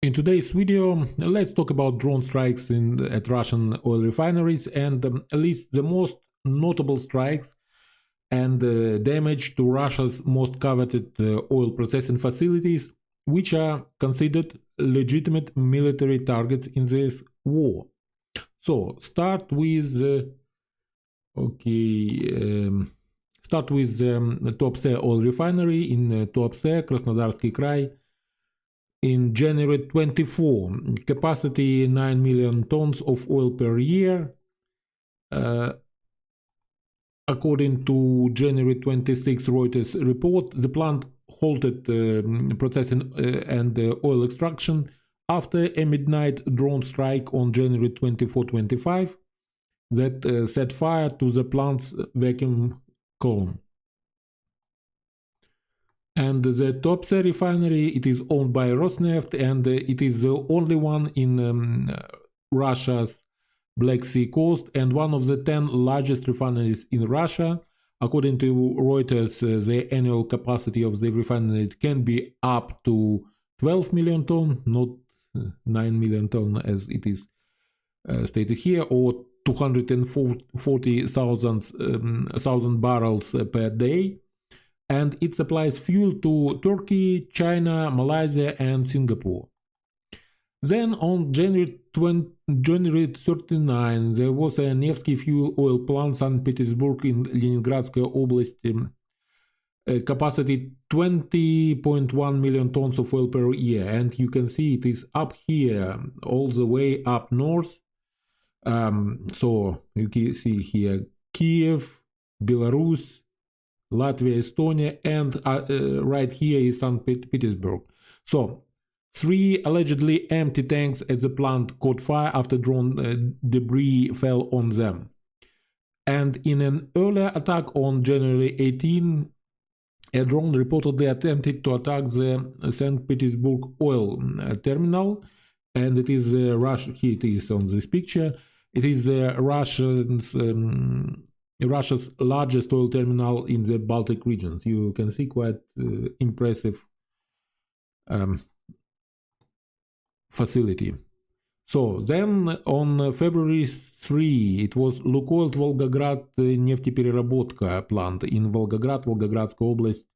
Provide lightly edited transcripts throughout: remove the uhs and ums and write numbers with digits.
In today's video, let's talk about drone strikes at Russian oil refineries and at least the most notable strikes and damage to Russia's most coveted oil processing facilities, which are considered legitimate military targets in this war. So start with Tuapse oil refinery in Tuapse, Krasnodarski Krai. In January 24, capacity 9 million tons of oil per year. According to January 26 Reuters report, the plant halted processing and oil extraction after a midnight drone strike on January 24-25 that set fire to the plant's vacuum column. And the Tuapse refinery, it is owned by Rosneft, and it is the only one in Russia's Black Sea coast and one of the 10 largest refineries in Russia. According to Reuters, the annual capacity of the refinery can be up to 12 million ton, not 9 million ton as it is stated here, or 240,000 barrels per day. And it supplies fuel to Turkey, China, Malaysia, and Singapore. Then on January 39, there was a Nevsky fuel oil plant, St. Petersburg in Leningradskaya Oblast, capacity 20.1 million tons of oil per year. And you can see it is up here, all the way up north. So you can see here Kiev, Belarus, Latvia, Estonia, and right here is St. Petersburg. So, 3 allegedly empty tanks at the plant caught fire after drone debris fell on them. And in an earlier attack on January 18, a drone reportedly attempted to attack the St. Petersburg oil terminal, and it is Russia. Here it is on this picture. It is Russia's largest oil terminal in the Baltic regions. You can see quite impressive facility. So then on February 3, it was Lukoil Volgograd Neftepereработка plant in Volgograd, Volgogradskaya Oblast,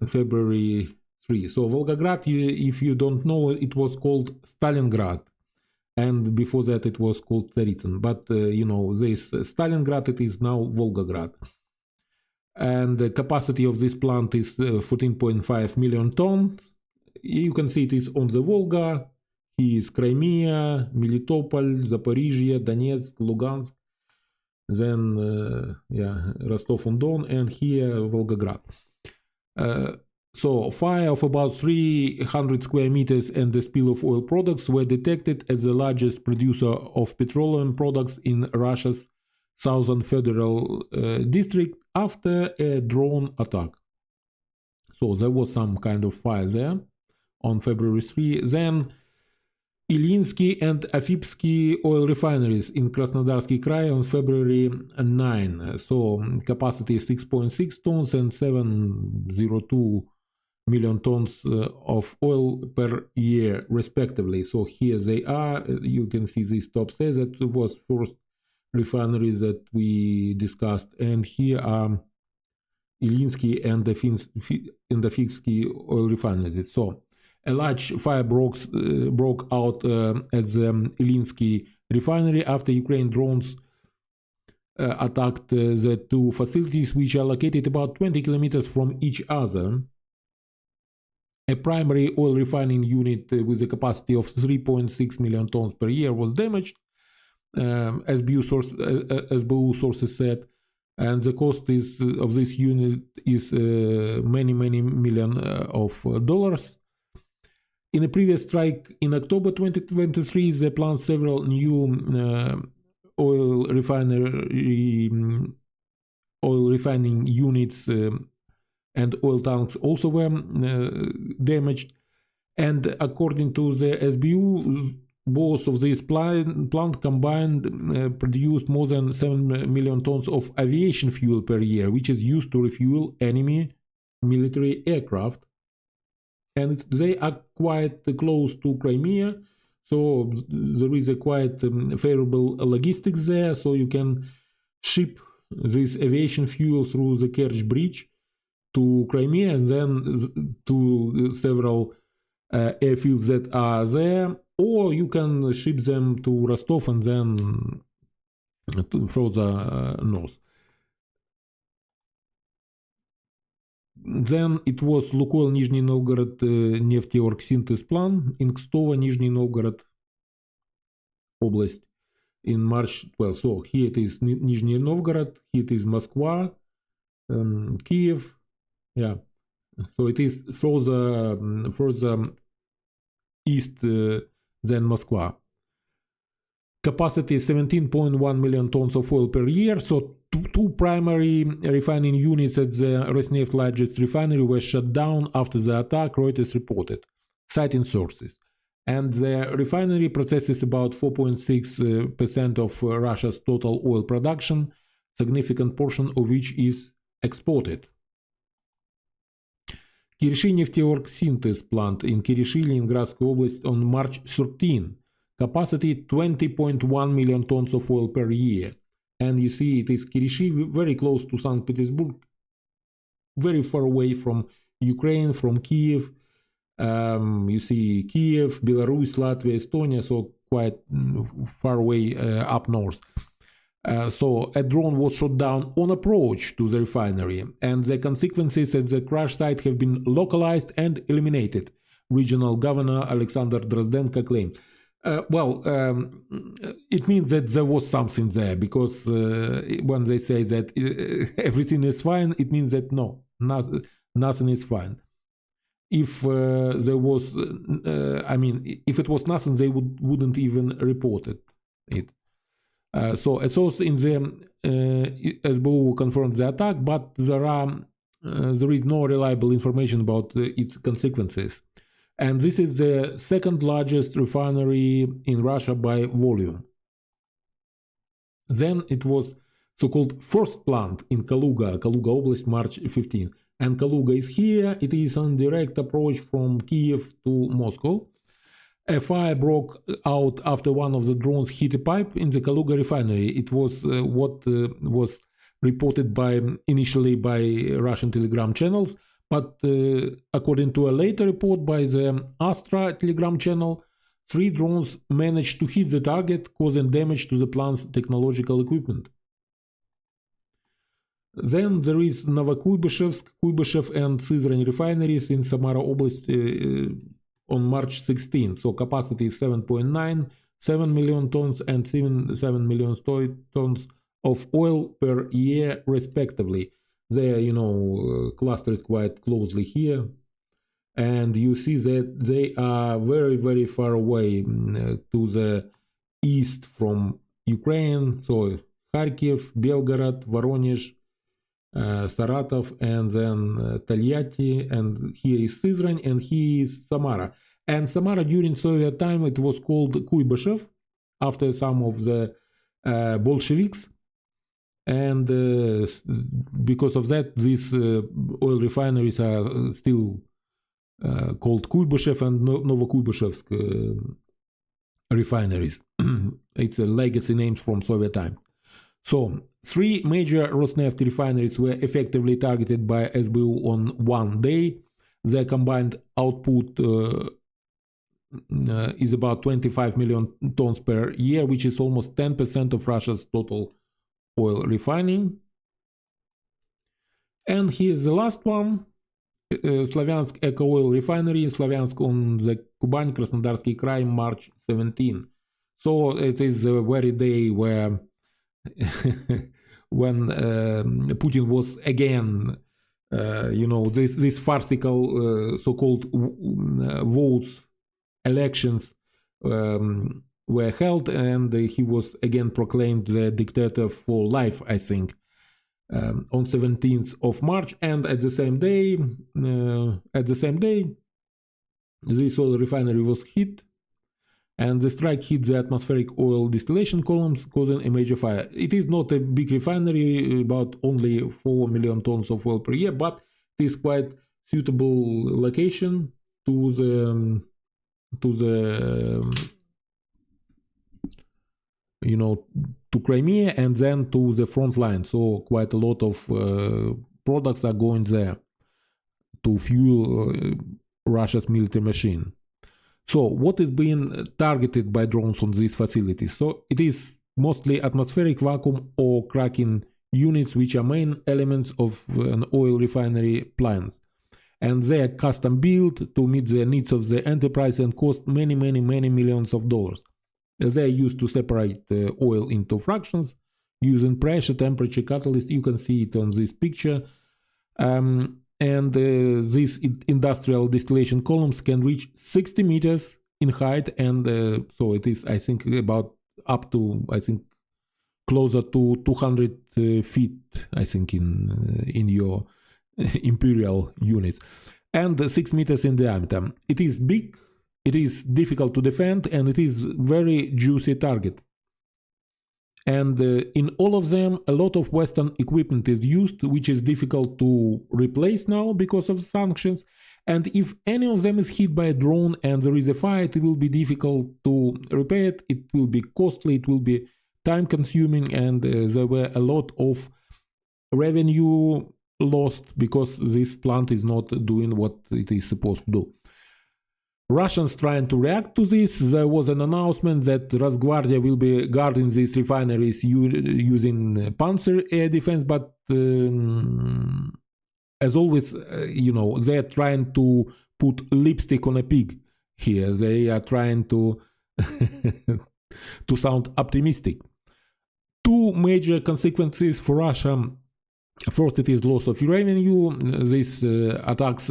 February 3. So Volgograd, if you don't know, it was called Stalingrad. And before that it was called Tsaritsyn. But, this Stalingrad, it is now Volgograd. And the capacity of this plant is 14.5 million tons. You can see it is on the Volga. Here is Crimea, Melitopol, Zaporizhia, Donetsk, Lugansk. Then, Rostov-on-Don, and here Volgograd. So, fire of about 300 square meters and the spill of oil products were detected at the largest producer of petroleum products in Russia's Southern Federal District after a drone attack. So, there was some kind of fire there on February 3. Then, Ilyinsky and Afipsky oil refineries in Krasnodarsky Krai on February 9. So, capacity 6.6 tons and 702 million tons of oil per year respectively. So here they are. You can see this Tuapse that was first refinery that we discussed, and here are Ilyinsky and the Afipsky oil refineries. So a large fire broke out at the Ilyinsky refinery after Ukraine drones attacked the two facilities, which are located about 20 kilometers from each other. A primary oil refining unit with a capacity of 3.6 million tons per year was damaged, SBU sources said, and the cost of this unit is many million of dollars. In a previous strike in October 2023, they planned several new oil refining units and oil tanks also were damaged. And according to the SBU, both of these plants combined produced more than 7 million tons of aviation fuel per year, which is used to refuel enemy military aircraft. and they are quite close to Crimea, so there is a quite favorable logistics there, so you can ship this aviation fuel through the Kerch Bridge to Crimea and then to several airfields that are there, or you can ship them to Rostov and then to further north. Then it was Lukoil Nizhny Novgorod Nefteorgsynthез Plan in Kstovo, Nizhny Novgorod Oblast in March 12. So here it is Nizhny Novgorod, here it is Moscow, Kiev. Yeah, so it is further east than Moscow. Capacity 17.1 million tons of oil per year. So two primary refining units at the Rosneft's largest refinery were shut down after the attack, Reuters reported, citing sources. And the refinery processes about 4.6% of Russia's total oil production, significant portion of which is exported. Kirishi Nefteorgsynthез plant in Kirishi, Leningrad Oblast on March 13. Capacity 20.1 million tons of oil per year. And you see it is Kirishi, very close to St. Petersburg, very far away from Ukraine, from Kiev. You see Kiev, Belarus, Latvia, Estonia, so quite far away up north. So a drone was shot down on approach to the refinery, and the consequences at the crash site have been localized and eliminated, regional governor Alexander Drozdenko claimed. It means that there was something there, because when they say that everything is fine, it means that no, nothing is fine. If there was, if it was nothing, they wouldn't even report it. So a source in the SBU confirmed the attack, but there is no reliable information about its consequences. And this is the second largest refinery in Russia by volume. Then it was so-called first plant in Kaluga Oblast, March 15. And Kaluga is here. It is on direct approach from Kiev to Moscow. A fire broke out after one of the drones hit a pipe in the Kaluga refinery. It was what was reported initially by Russian telegram channels, but according to a later report by the Astra telegram channel, 3 drones managed to hit the target, causing damage to the plant's technological equipment. Then there is Novokuybyshevsk, Kuybyshev and Sызrань refineries in Samara Oblast on March 16. So capacity is 7.97 million tons and 7 million tons of oil per year respectively. They are, clustered quite closely here. And you see that they are very, very far away to the east from Ukraine. So Kharkiv, Belgorod, Voronezh, Saratov, and then Tolyatti, and here is Sызrань, and here is Samara. And Samara during Soviet time it was called Kuybyshev after some of the Bolsheviks, and because of that these oil refineries are still called Kuybyshev and Novokuybyshevsk refineries. It's a legacy names from Soviet times. So 3 major Rosneft refineries were effectively targeted by SBU on one day. Their combined output is about 25 million tons per year, which is almost 10% of Russia's total oil refining. And here's the last one, Slavyansk Eco Oil Refinery in Slavyansk on the Kubань, Krasnodarsky Krai, March 17. So it is the very day where when Putin was again, this farcical so-called votes, elections were held, and he was again proclaimed the dictator for life, I think, on 17th of March. And at the same day, this oil refinery was hit, and the strike hit the atmospheric oil distillation columns, causing a major fire. It is not a big refinery, about only 4 million tons of oil per year, but it is quite suitable location to the you know, to Crimea and then to the front line. So quite a lot of products are going there to fuel Russia's military machine. So what is being targeted by drones on these facilities? So it is mostly atmospheric vacuum or cracking units, which are main elements of an oil refinery plant. And they are custom built to meet the needs of the enterprise and cost many millions of dollars. They are used to separate oil into fractions using pressure, temperature, catalyst. You can see it on this picture. And these industrial distillation columns can reach 60 meters in height, and so it is, I think, about up to, I think, closer to 200 feet, I think, in your imperial units, and 6 meters in diameter. It is big, it is difficult to defend, and it is very juicy target. And in all of them, a lot of Western equipment is used, which is difficult to replace now because of sanctions. And if any of them is hit by a drone and there is a fire, it will be difficult to repair it. It will be costly, it will be time consuming, and there were a lot of revenue lost because this plant is not doing what it is supposed to do. Russians trying to react to this. There was an announcement that Rosguardia will be guarding these refineries using Panzer air defense, but as always, you know, they're trying to put lipstick on a pig here. They are trying to to sound optimistic. Two major consequences for Russia. First, it is loss of revenue. These attacks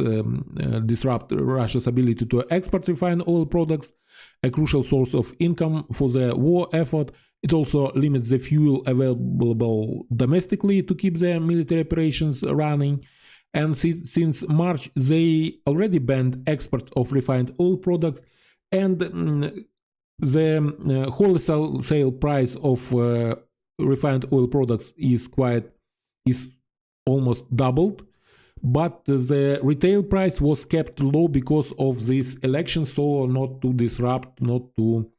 disrupt Russia's ability to export refined oil products, a crucial source of income for the war effort. It also limits the fuel available domestically to keep their military operations running. And since March, they already banned export of refined oil products, and the wholesale price of refined oil products is almost doubled, but the retail price was kept low because of this election, so not to disrupt, not to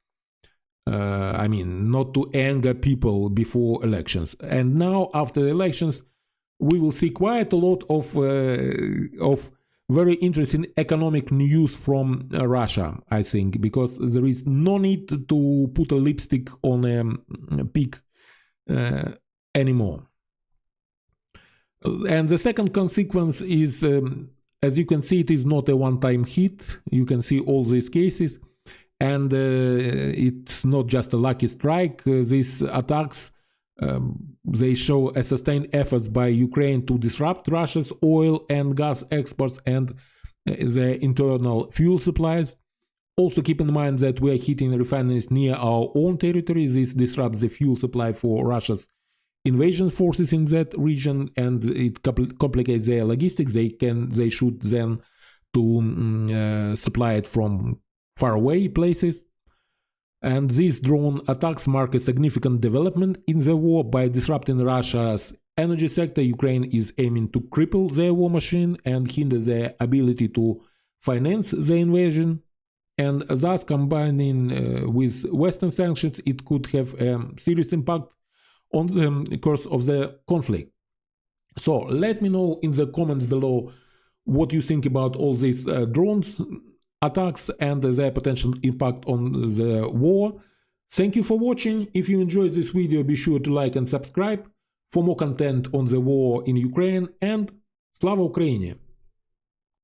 not to anger people before elections. And now after the elections, we will see quite a lot of very interesting economic news from Russia, I think, because there is no need to put a lipstick on a pig anymore. And the second consequence is, as you can see, it is not a one-time hit. You can see all these cases, and it's not just a lucky strike. These attacks, they show a sustained efforts by Ukraine to disrupt Russia's oil and gas exports and the internal fuel supplies. Also keep in mind that we are hitting refineries near our own territory. This disrupts the fuel supply for Russia's invasion forces in that region, and it complicates their logistics. They should then to supply it from far away places. And these drone attacks mark a significant development in the war. By disrupting Russia's energy sector, Ukraine is aiming to cripple their war machine and hinder their ability to finance the invasion. And thus, combining with Western sanctions, it could have a serious impact on the course of the conflict. So let me know in the comments below what you think about all these drones attacks and their potential impact on the war. Thank you for watching. If you enjoyed this video, be sure to like and subscribe for more content on the war in Ukraine, and Slava Ukraini!